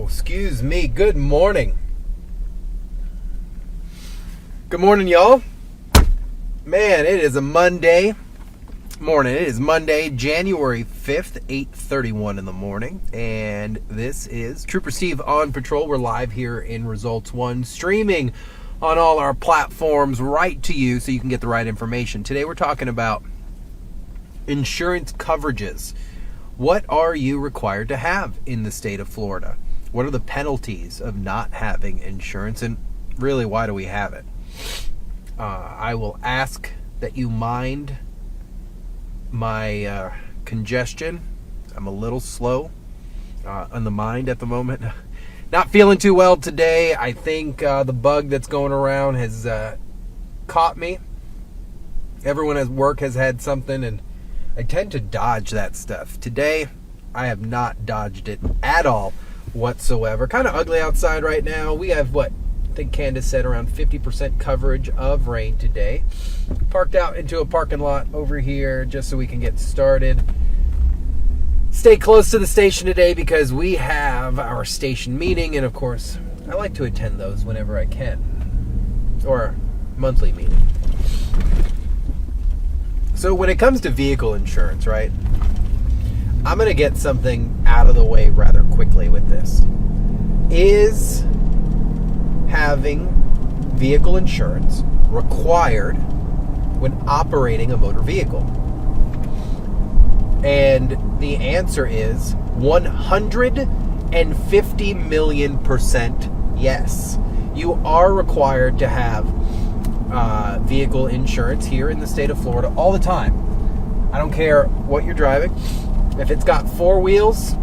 Excuse me. Good morning. Good morning, y'all. Man, it is a Monday morning. It is Monday, January 5th, 8:31 in the morning. And this is Trooper Steve on patrol. We're live here in Results One, streaming on all our platforms right to you so you can get the right information. Today we're talking about insurance coverages. What are you required to have in the state of Florida? What are the penalties of not having insurance? And really, why do we have it? I will ask that you mind my congestion. I'm a little slow on the mind at the moment. Not feeling too well today. I think the bug that's going around has caught me. Everyone at work has had something, and I tend to dodge that stuff. Today, I have not dodged it at all whatsoever. Kind of ugly outside right now. We have, I think Candace said, around 50% coverage of rain today. Parked out into a parking lot over here just so we can get started. Stay close to the station today because we have our station meeting, and of course, I like to attend those whenever I can. Or monthly meeting. So when it comes to vehicle insurance, right, I'm going to get something out of the way rather quickly with this. Is having vehicle insurance required when operating a motor vehicle? And the answer is 150 million % yes. You are required to have vehicle insurance here in the state of Florida all the time. I don't care what you're driving. If it's got four wheels,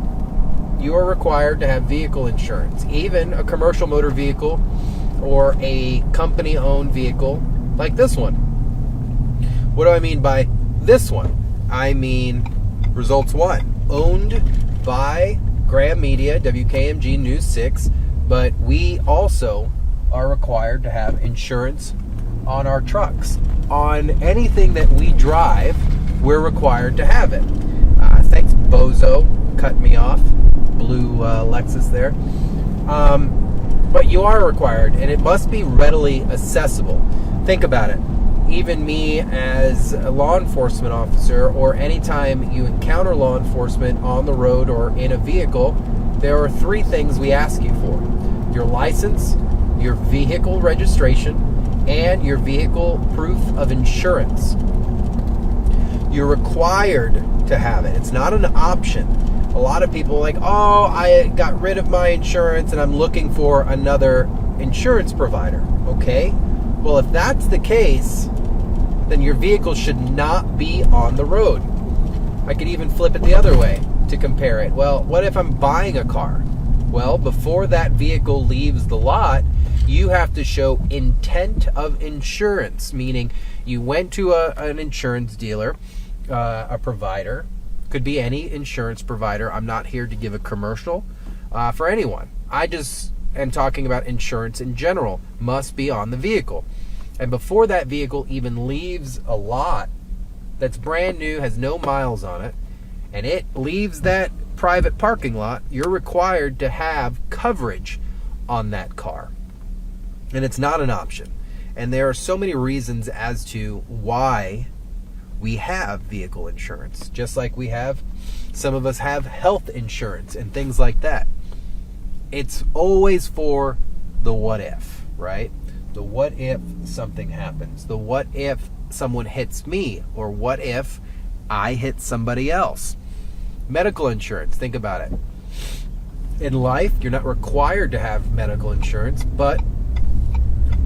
you are required to have vehicle insurance. Even a commercial motor vehicle or a company-owned vehicle like this one. What do I mean by this one? I mean Results One, owned by Graham Media, WKMG News 6, but we also are required to have insurance on our trucks. On anything that we drive, we're required to have it. Thanks, Bozo, cut me off. Blue Lexus there. But you are required, and it must be readily accessible. Think about it. Even me as a law enforcement officer, or anytime you encounter law enforcement on the road or in a vehicle, there are three things we ask you for: your license, your vehicle registration, and your vehicle proof of insurance. You're required to have it. It's not an option. A lot of people are like, oh, I got rid of my insurance and I'm looking for another insurance provider. Okay, well, if that's the case, then your vehicle should not be on the road. I could even flip it the other way to compare it. Well, what if I'm buying a car? Well, before that vehicle leaves the lot, you have to show intent of insurance, meaning you went to an insurance dealer, a provider, could be any insurance provider. I'm not here to give a commercial for anyone. I just am talking about insurance in general, must be on the vehicle. And before that vehicle even leaves a lot that's brand new, has no miles on it, and it leaves that private parking lot, you're required to have coverage on that car. And it's not an option. And there are so many reasons as to why we have vehicle insurance. Just like some of us have health insurance and things like that. It's always for the what if, right? The what if something happens. The what if someone hits me, or what if I hit somebody else. Medical insurance, think about it. In life, you're not required to have medical insurance, but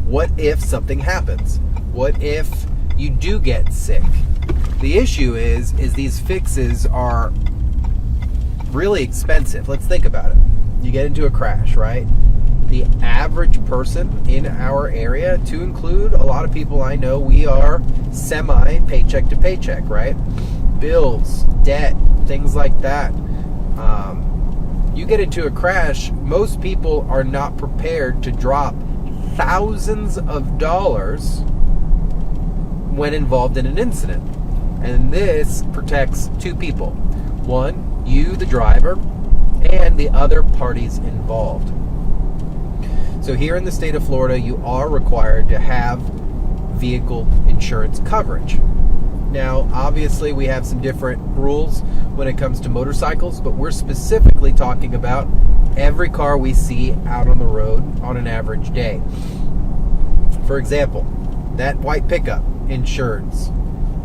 what if something happens? What if you do get sick? The issue is these fixes are really expensive. Let's think about it. You get into a crash, right? The average person in our area, to include a lot of people I know, we are semi paycheck to paycheck, right? Bills, debt, things like that. You get into a crash, most people are not prepared to drop thousands of dollars when involved in an incident. And this protects two people. One, you, the driver, and the other parties involved. So here in the state of Florida, you are required to have vehicle insurance coverage. Now, obviously, we have some different rules when it comes to motorcycles, but we're specifically talking about every car we see out on the road on an average day. For example, that white pickup, insurance.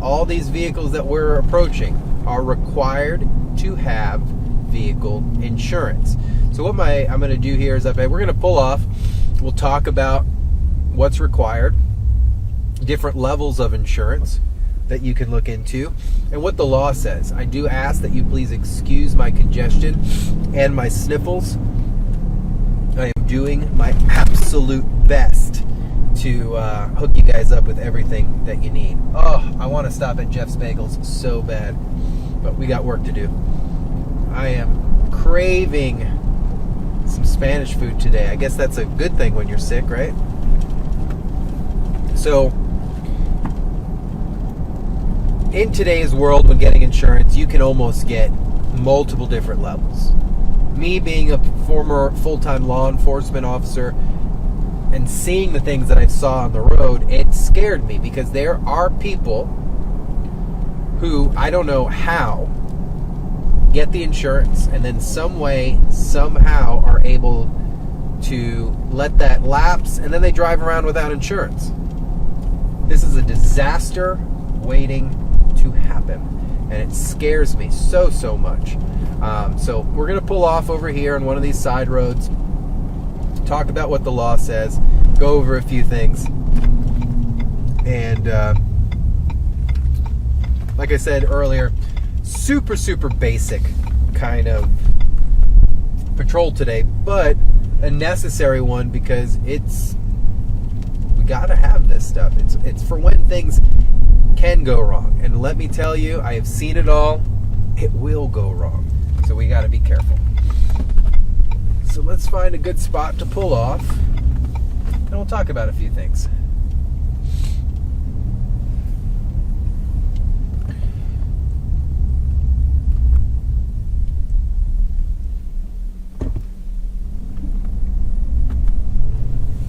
All these vehicles that we're approaching are required to have vehicle insurance. So what I'm going to do here is we're going to pull off. We'll talk about what's required, different levels of insurance that you can look into, and what the law says. I do ask that you please excuse my congestion and my sniffles. I am doing my absolute best to hook you guys up with everything that you need. Oh, I want to stop at Jeff's Bagels so bad, but we got work to do. I am craving some Spanish food today. I guess that's a good thing when you're sick, right? So, in today's world, when getting insurance, you can almost get multiple different levels. Me being a former full-time law enforcement officer and seeing the things that I saw on the road, it scared me, because there are people who, I don't know how, get the insurance and then some way, somehow are able to let that lapse, and then they drive around without insurance. This is a disaster waiting to happen, and it scares me so much. So we're going to pull off over here on one of these side roads, talk about what the law says, go over a few things, and like I said earlier, super basic kind of patrol today, but a necessary one, because we gotta have this stuff. It's for when things can go wrong, and let me tell you, I have seen it all. It will go wrong, so we gotta be careful. So let's find a good spot to pull off, and we'll talk about a few things.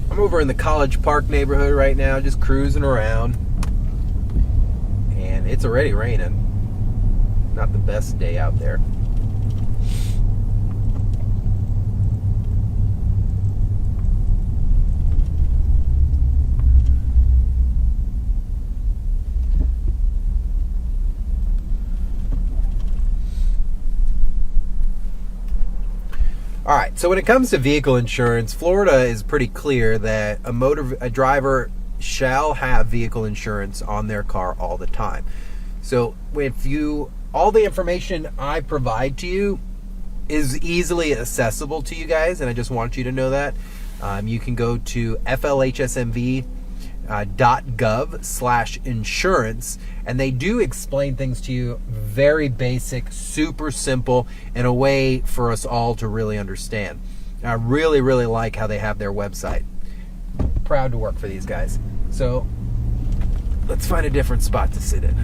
I'm over in the College Park neighborhood right now, just cruising around, and it's already raining. Not the best day out there. All right, so when it comes to vehicle insurance, Florida is pretty clear that a driver shall have vehicle insurance on their car all the time. So all the information I provide to you is easily accessible to you guys, and I just want you to know that. You can go to flhsmv.gov/insurance, and they do explain things to you very basic, super simple, in a way for us all to really understand. I really like how they have their website. Proud to work for these guys. So let's find a different spot to sit in.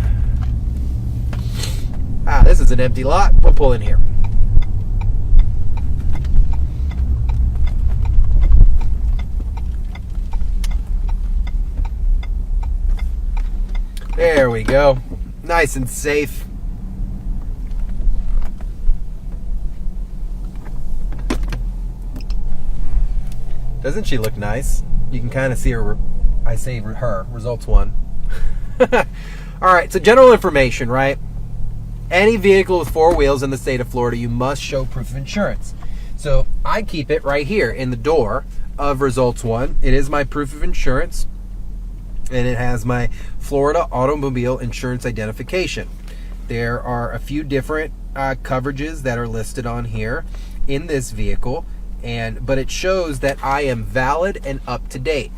This is an empty lot. We'll pull in here. There we go. Nice and safe. Doesn't she look nice? You can kind of see her. I say her. Results 1. All right, so general information, right? Any vehicle with 4 wheels in the state of Florida, you must show proof of insurance. So I keep it right here in the door of Results 1. It is my proof of insurance, and it has my Florida Automobile Insurance Identification. There are a few different coverages that are listed on here in this vehicle, but it shows that I am valid and up to date.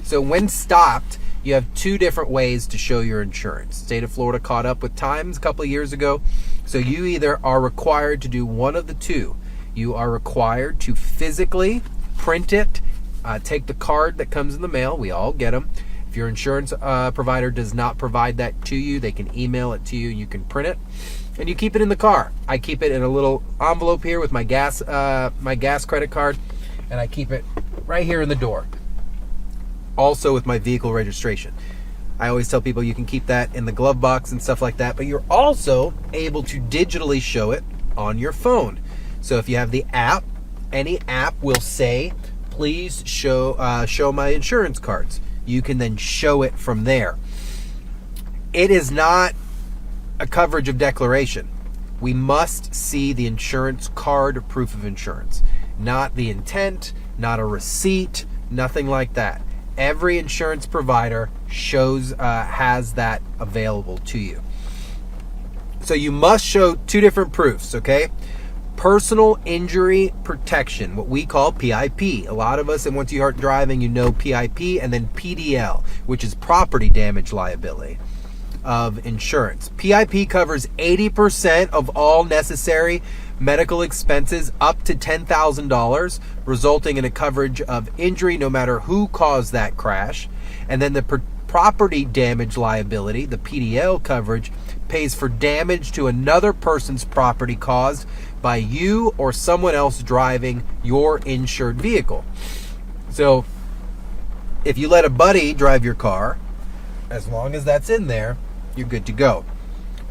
So when stopped, you have 2 different ways to show your insurance. State of Florida caught up with times a couple of years ago, so you either are required to do one of the 2. You are required to physically print it, take the card that comes in the mail. We all get them. If your insurance provider does not provide that to you, they can email it to you. You can print it. and you keep it in the car. I keep it in a little envelope here with my gas credit card, and I keep it right here in the door. Also with my vehicle registration. I always tell people you can keep that in the glove box and stuff like that, but you're also able to digitally show it on your phone. So if you have the app, any app will say, please show my insurance cards. You can then show it from there. It is not a coverage of declaration. We must see the insurance card proof of insurance, not the intent, not a receipt, nothing like that. Every insurance provider has that available to you. So you must show two different proofs, okay? Personal injury protection, what we call PIP. A lot of us, and once you start driving, you know PIP, and then PDL, which is property damage liability of insurance. PIP covers 80% of all necessary medical expenses up to $10,000, resulting in a coverage of injury no matter who caused that crash. And then the property damage liability, the PDL coverage, pays for damage to another person's property caused by you or someone else driving your insured vehicle. So if you let a buddy drive your car, as long as that's in there, you're good to go.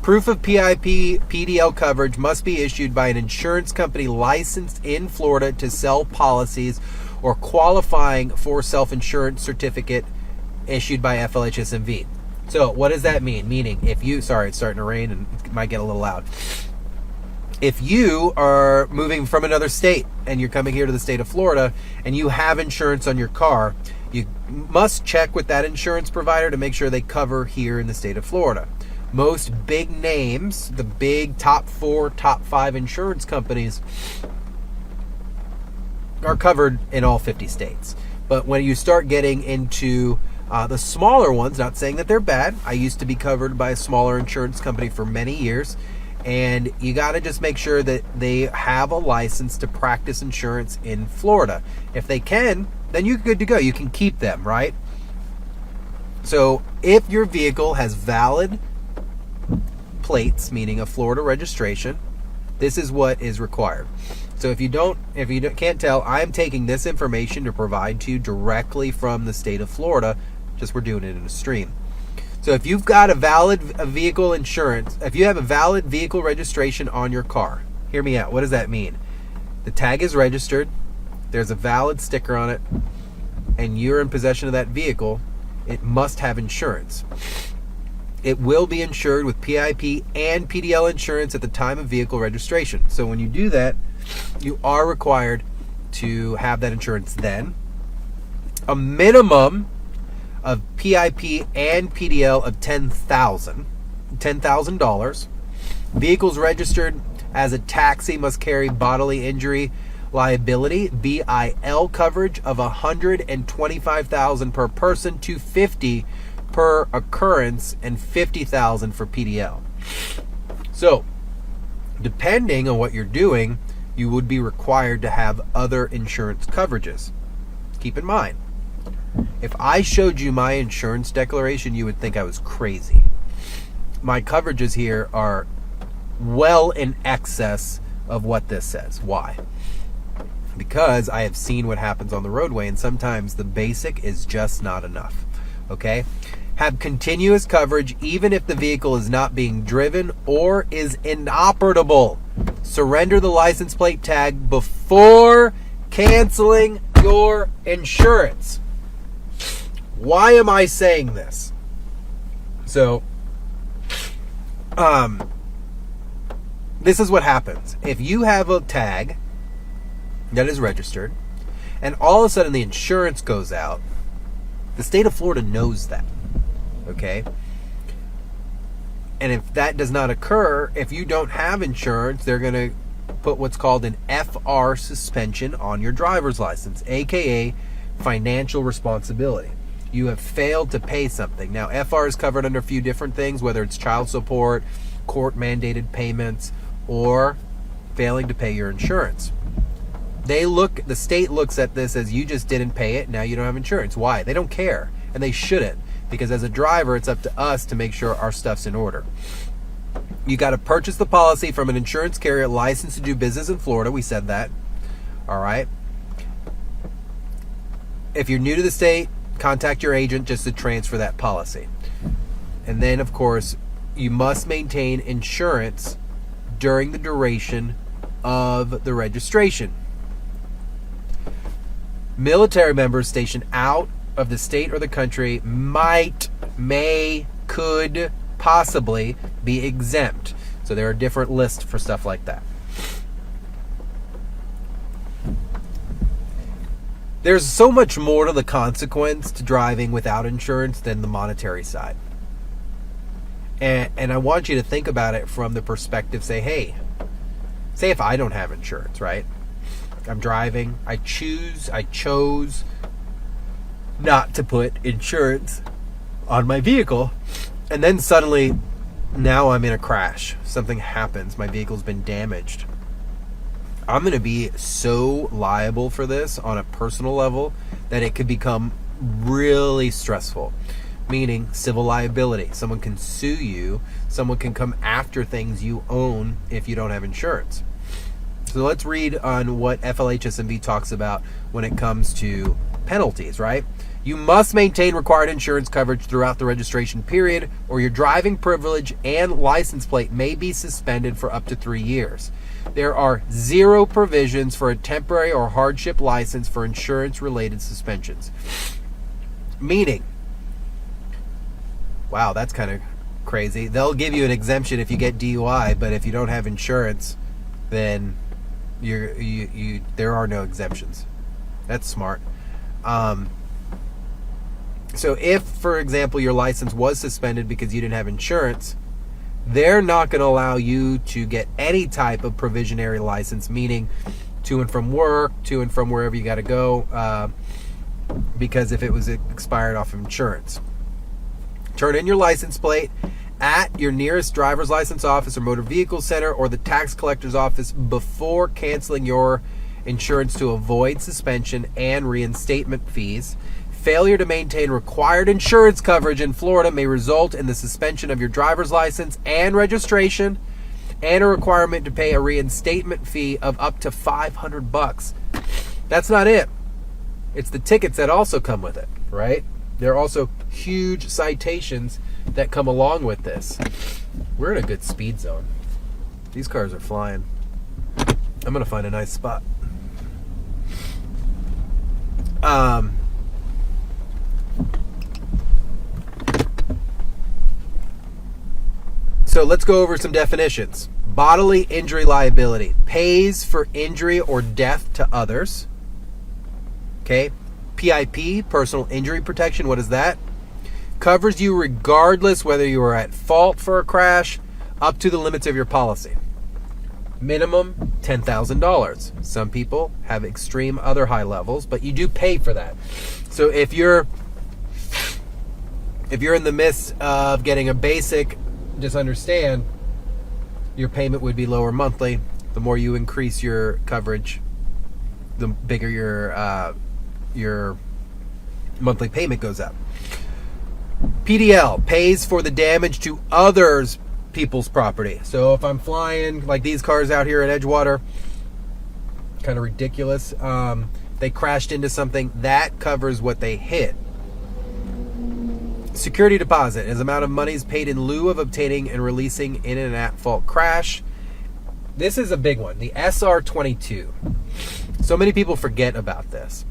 Proof of PIP PDL coverage must be issued by an insurance company licensed in Florida to sell policies or qualifying for self-insurance certificate issued by FLHSMV. So what does that mean? Meaning if you, sorry, it's starting to rain and it might get a little loud. If you are moving from another state and you're coming here to the state of Florida and you have insurance on your car, you must check with that insurance provider to make sure they cover here in the state of Florida. Most big names, the big top 4, top 5 insurance companies are covered in all 50 states. But when you start getting into the smaller ones, not saying that they're bad. I used to be covered by a smaller insurance company for many years. And you got to just make sure that they have a license to practice insurance in Florida. If they can, then you're good to go. You can keep them, right? So if your vehicle has valid plates, meaning a Florida registration, this is what is required. So if you can't tell, I'm taking this information to provide to you directly from the state of Florida, just we're doing it in a stream. So if you've got a valid vehicle insurance, if you have a valid vehicle registration on your car, hear me out. What does that mean? The tag is registered, there's a valid sticker on it, and you're in possession of that vehicle, it must have insurance. It will be insured with PIP and PDL insurance at the time of vehicle registration. So when you do that, you are required to have that insurance then. A minimum of PIP and PDL of $10,000. Vehicles registered as a taxi must carry bodily injury liability, BIL coverage of $125,000 per person, $250,000 per occurrence, and $50,000 for PDL. So, depending on what you're doing, you would be required to have other insurance coverages. Keep in mind, if I showed you my insurance declaration, you would think I was crazy. My coverages here are well in excess of what this says. Why? Because I have seen what happens on the roadway, and sometimes the basic is just not enough. Okay? Have continuous coverage even if the vehicle is not being driven or is inoperable. Surrender the license plate tag before canceling your insurance. Why am I saying this? So, this is what happens. If you have a tag that is registered, and all of a sudden the insurance goes out, the state of Florida knows that. Okay? And if that does not occur, if you don't have insurance, they're going to put what's called an FR suspension on your driver's license, aka financial responsibility. You have failed to pay something. Now, FR is covered under a few different things, whether it's child support, court-mandated payments, or failing to pay your insurance. The state looks at this as you just didn't pay it, now you don't have insurance. Why? They don't care, and they shouldn't, because as a driver, it's up to us to make sure our stuff's in order. You got to purchase the policy from an insurance carrier licensed to do business in Florida. We said that. All right. If you're new to the state, contact your agent just to transfer that policy. And then, of course, you must maintain insurance during the duration of the registration. Military members stationed out of the state or the country could possibly be exempt. So there are different lists for stuff like that. There's so much more to the consequence to driving without insurance than the monetary side. And I want you to think about it from the perspective, say if I don't have insurance, right? I'm driving, I chose not to put insurance on my vehicle, and then suddenly now I'm in a crash. Something happens, my vehicle's been damaged. I'm going to be so liable for this on a personal level that it could become really stressful. Meaning civil liability. Someone can sue you. Someone can come after things you own if you don't have insurance. So let's read on what FLHSMV talks about when it comes to penalties, right? You must maintain required insurance coverage throughout the registration period, or your driving privilege and license plate may be suspended for up to 3 years. There are 0 provisions for a temporary or hardship license for insurance-related suspensions. Meaning, wow, that's kind of crazy. They'll give you an exemption if you get DUI, but if you don't have insurance, then there are no exemptions. That's smart. So if, for example, your license was suspended because you didn't have insurance, they're not going to allow you to get any type of provisionary license, meaning to and from work, to and from wherever you got to go, because if it was expired off of insurance. Turn in your license plate at your nearest driver's license office or motor vehicle center or the tax collector's office before canceling your insurance to avoid suspension and reinstatement fees. Failure to maintain required insurance coverage in Florida may result in the suspension of your driver's license and registration and a requirement to pay a reinstatement fee of up to $500. That's not it. It's the tickets that also come with it, right? There are also huge citations that come along with this. We're in a good speed zone. These cars are flying. I'm going to find a nice spot. So let's go over some definitions. Bodily injury liability pays for injury or death to others. Okay. PIP, personal injury protection, what is that? Covers you regardless whether you are at fault for a crash, up to the limits of your policy. Minimum $10,000. Some people have extreme other high levels, but you do pay for that. So if you're in the midst of getting a basic, just understand your payment would be lower monthly. The more you increase your coverage, the bigger your monthly payment goes up. PDL pays for the damage to others people's property. So if I'm flying like these cars out here at Edgewater, kind of ridiculous, they crashed into something, that covers what they hit. Security deposit is the amount of money is paid in lieu of obtaining and releasing in an at-fault crash. This is a big one, the SR22. So many people forget about this.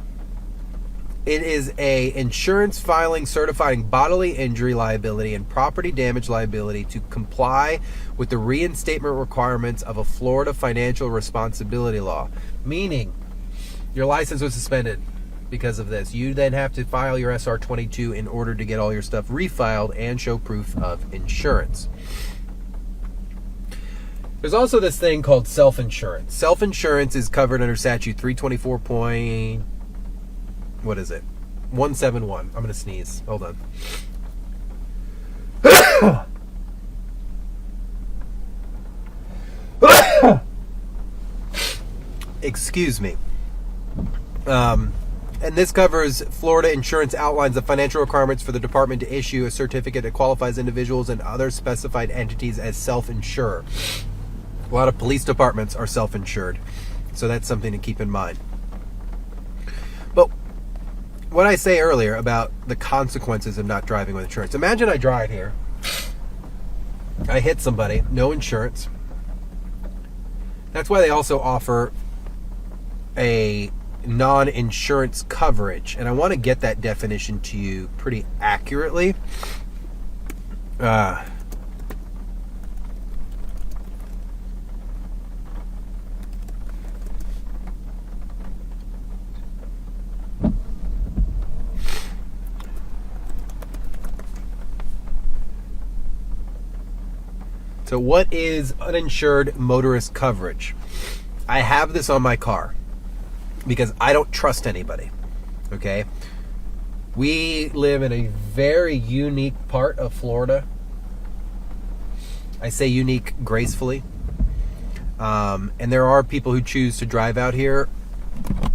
It is a insurance filing certifying bodily injury liability and property damage liability to comply with the reinstatement requirements of a Florida financial responsibility law. Meaning, your license was suspended because of this. You then have to file your SR22 in order to get all your stuff refiled and show proof of insurance. There's also this thing called self-insurance. Self-insurance is covered under statute 324 what is it? 171. I'm going to sneeze. Hold on. Excuse me. And this covers Florida insurance outlines the financial requirements for the department to issue a certificate that qualifies individuals and other specified entities as self-insured. A lot of police departments are self-insured, so that's something to keep in mind. But what I say earlier about the consequences of not driving with insurance. Imagine I drive here, I hit somebody, no insurance. That's why they also offer a non-insurance coverage, and I want to get that definition to you pretty accurately. So what is uninsured motorist coverage? I have this on my car because I don't trust anybody, okay? We live in a very unique part of Florida. I say unique gracefully. And there are people who choose to drive out here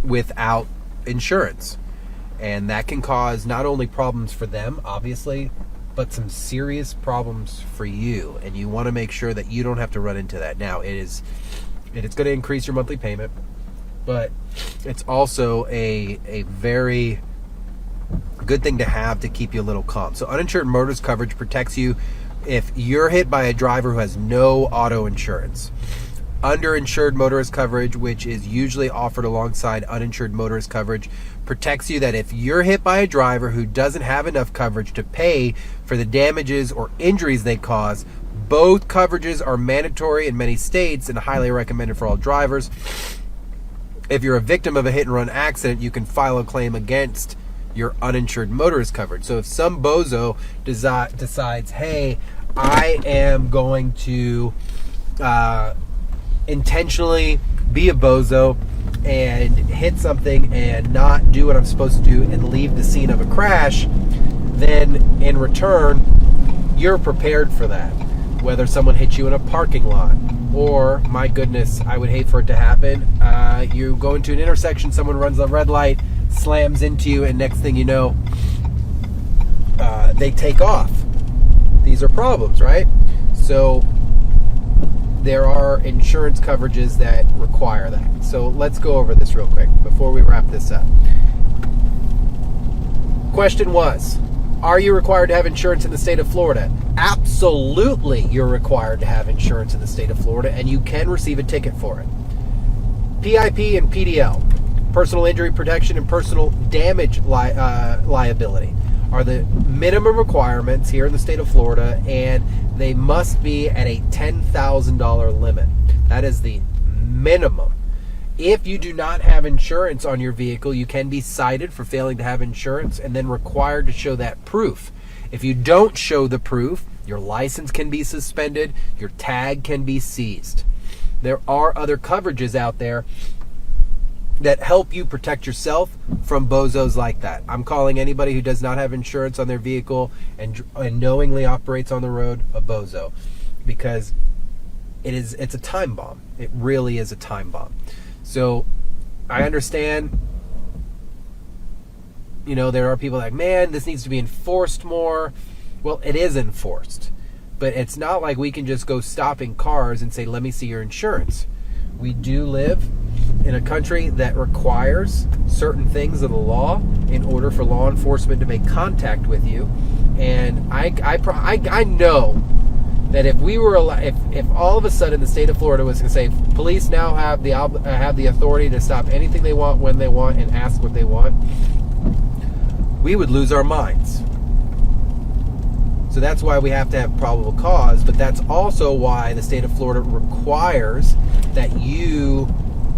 without insurance. And that can cause not only problems for them, obviously, but some serious problems for you. And you want to make sure that you don't have to run into that. Now, it's going to increase your monthly payment, but it's also a very good thing to have to keep you a little calm. So uninsured motorist coverage protects you if you're hit by a driver who has no auto insurance. Underinsured motorist coverage, which is usually offered alongside uninsured motorist coverage, protects you that if you're hit by a driver who doesn't have enough coverage to pay for the damages or injuries they cause. Both coverages are mandatory in many states and highly recommended for all drivers. If you're a victim of a hit-and-run accident, you can file a claim against your uninsured motorist coverage. So if some bozo decides, hey, I am going to intentionally be a bozo and hit something and not do what I'm supposed to do and leave the scene of a crash, then in return, you're prepared for that. Whether someone hits you in a parking lot, or, my goodness, I would hate for it to happen, you go into an intersection, someone runs a red light, slams into you, and next thing you know, they take off. These are problems, right? So there are insurance coverages that require that. So let's go over this real quick before we wrap this up. Question was, are you required to have insurance in the state of Florida? Absolutely, you're required to have insurance in the state of Florida, and you can receive a ticket for it. PIP and PDL, personal injury protection and personal damage liability, are the minimum requirements here in the state of Florida, and they must be at a $10,000 limit. That is the minimum. If you do not have insurance on your vehicle, you can be cited for failing to have insurance and then required to show that proof. If you don't show the proof, your license can be suspended, your tag can be seized. There are other coverages out there that help you protect yourself from bozos like that. I'm calling anybody who does not have insurance on their vehicle and knowingly operates on the road a bozo, because it's a time bomb. It really is a time bomb. So I understand, there are people like, man, this needs to be enforced more. Well, it is enforced, but it's not like we can just go stopping cars and say, let me see your insurance. We do live in a country that requires certain things of the law in order for law enforcement to make contact with you. And I know that if we were if all of a sudden the state of Florida was going to say police now have the authority to stop anything they want when they want and ask what they want, we would lose our minds. So that's why we have to have probable cause, but that's also why the state of Florida requires that you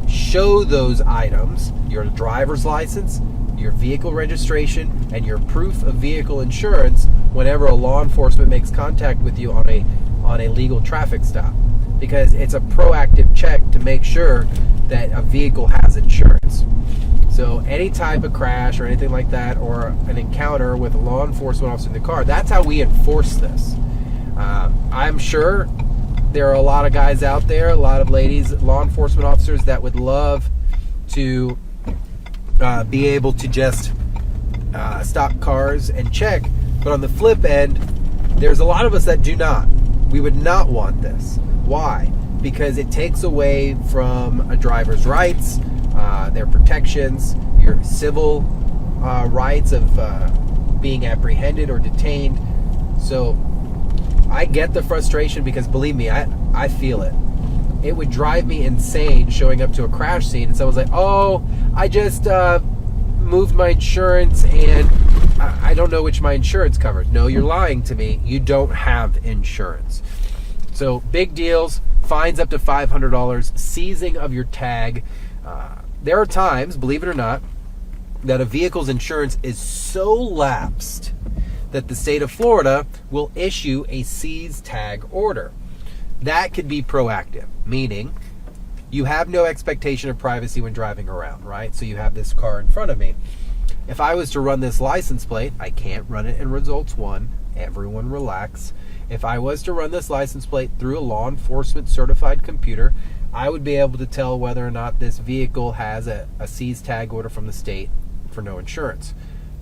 show those items, your driver's license, your vehicle registration, and your proof of vehicle insurance whenever a law enforcement makes contact with you on a legal traffic stop, because it's a proactive check to make sure that a vehicle has insurance. So any type of crash or anything like that, or an encounter with a law enforcement officer in the car, that's how we enforce this. I'm sure there are a lot of guys out there, a lot of ladies, law enforcement officers that would love to be able to just stop cars and check. But on the flip end, there's a lot of us that do not. We would not want this. Why? Because it takes away from a driver's rights, their protections, your civil rights of being apprehended or detained. So I get the frustration because, believe me, I feel it. It would drive me insane showing up to a crash scene and someone's like, oh, I just moved my insurance and I don't know which my insurance covers. No, you're lying to me. You don't have insurance. So big deals, fines up to $500, seizing of your tag. There are times, believe it or not, that a vehicle's insurance is so lapsed that the state of Florida will issue a seize tag order. That could be proactive, meaning you have no expectation of privacy when driving around, right? So you have this car in front of me. If I was to run this license plate, I can't run it in results 1. Everyone relax. If I was to run this license plate through a law enforcement certified computer, I would be able to tell whether or not this vehicle has a seize tag order from the state for no insurance.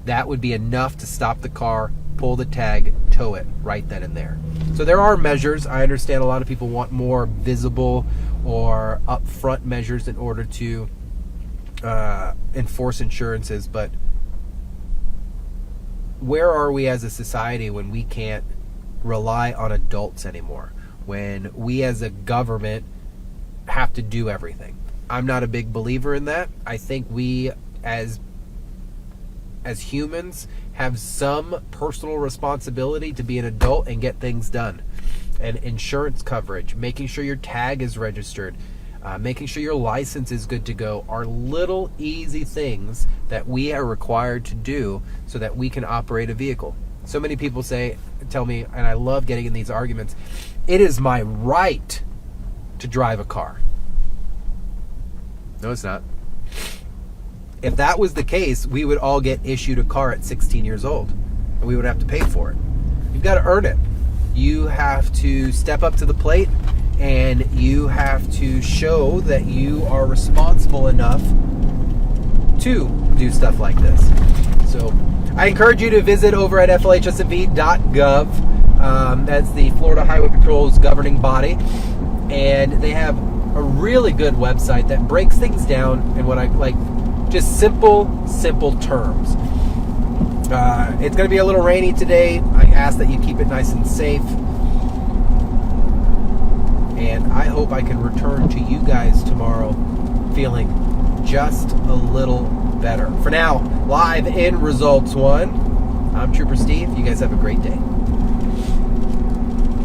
That would be enough to stop the car, pull the tag, tow it right then and there. So there are measures. I understand a lot of people want more visible or upfront measures in order to enforce insurances, but where are we as a society when we can't rely on adults anymore? When we as a government have to do everything? I'm not a big believer in that. I think we as humans have some personal responsibility to be an adult and get things done. And insurance coverage, making sure your tag is registered, making sure your license is good to go are little easy things that we are required to do so that we can operate a vehicle. So many people tell me, and I love getting in these arguments, it is my right to drive a car. No, it's not. If that was the case, we would all get issued a car at 16 years old, and we would have to pay for it. You've got to earn it. You have to step up to the plate, and you have to show that you are responsible enough to do stuff like this. So I encourage you to visit over at flhsmv.gov. That's the Florida Highway Patrol's governing body, and they have a really good website that breaks things down in what I like, just simple terms. It's going to be a little rainy today. I ask that you keep it nice and safe. And I hope I can return to you guys tomorrow feeling just a little better. For now, live in Results 1, I'm Trooper Steve. You guys have a great day.